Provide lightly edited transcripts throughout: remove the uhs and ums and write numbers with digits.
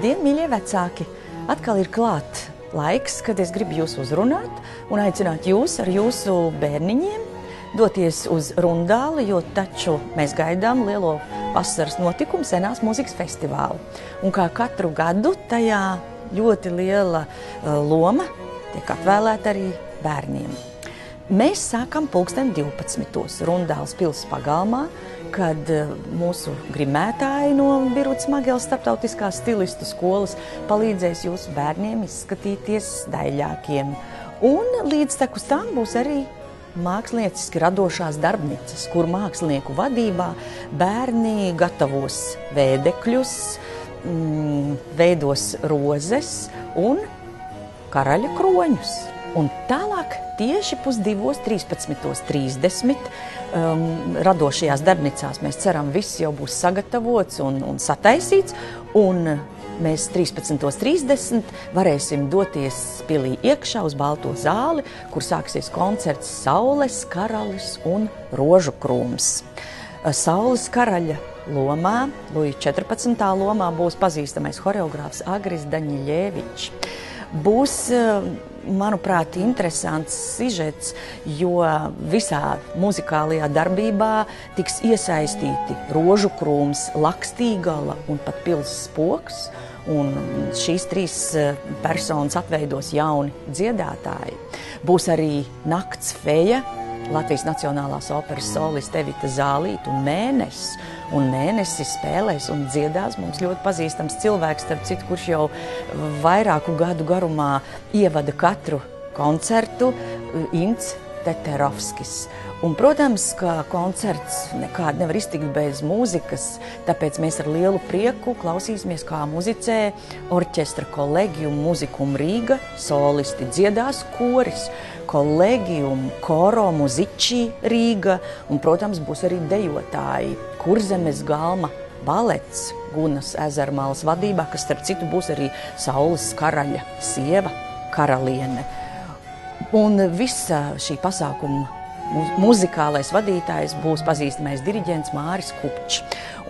Labdien, mīļie vecāki! Atkal ir klāt laiks, kad es gribu jūs uzrunāt un aicināt jūs ar jūsu bērniņiem doties uz Rundāli, jo taču mēs gaidām lielo vasaras notikumu Senās mūzikas festivālu. Un kā katru gadu tajā ļoti liela loma tiek atvēlēta arī bērniem. Mēs sākam 12. Rundāles pils pagalmā, kad mūsu grimētāji no Birutas Mageles starptautiskās stilistu skolas palīdzēs jūsu bērniem izskatīties daļākiem. Un līdztekus tam būs arī mākslinieciski radošās darbnīcas, kur mākslinieku vadībā bērni gatavos vēdekļus, veidos rozes un karaļa kroņus. Un tālāk tieši 13:30 radošajās darbnīcās mēs ceram, viss jau būs sagatavots un sataisīts, un mēs 13:30 varēsim doties pilī iekšā uz Balto zāli, kur sāksies koncerts Saules karalis un Rožu krūms. Saules karaļa lomā, Luja 14. lomā būs pazīstamais horeogrāfs Agris Daņiļevičs. Būs, manuprāt, interesants sižets, jo visā muzikālajā darbībā tiks iesaistīti Rožu krūms, Lakstīgala un pat pils spoks. Un šīs trīs personas atveidos jauni dziedātāji. Būs arī nakts feja, Latvijas Nacionālās operas soliste Evita Zālīte un Mēnesis. Un Mēnesis spēlēs un dziedās mums ļoti pazīstams cilvēks, starp citu, kurš jau vairāku gadu garumā ievada katru koncertu, Ints Teterovskis. Un, protams, ka koncerts nekādi nevar iztikt bez mūzikas, tāpēc mēs ar lielu prieku klausīsimies, kā muzicē orķestra Collegium Musicum Rīga, solisti dziedās koris, Collegium Coro Musici Rīga, un, protams, būs arī dejotāji Kurzemes galma balets Gunas Ezermalas vadībā, kas, starp citu, būs arī Saules karaļa sieva, karaliene. Un visa šī pasākuma muzikālais vadītājs būs pazīstamais diriģents Māris Kupčs.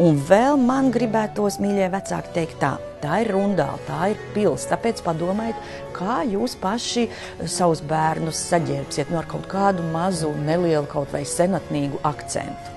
Un vēl man gribētos, mīļie vecāki, teikt tā ir Rundāle, tā ir pils, tāpēc padomājiet, kā jūs paši savus bērnus saģērbsiet ar kaut kādu mazu, nelielu, kaut vai senatnīgu akcentu.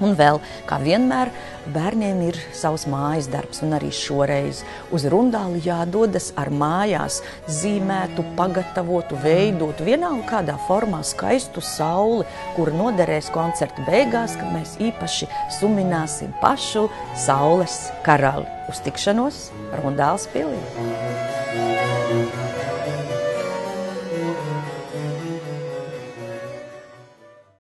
Un vēl, kā vienmēr, bērniem ir savs mājas darbs, un arī šoreiz uz Rundāli jādodas ar mājās zīmētu, pagatavotu, veidotu, vienalga kādā formā skaistu sauli, kura noderēs koncerta beigās, kad mēs īpaši sumināsim pašu Saules karali. Uz tikšanos Rundāles pilī!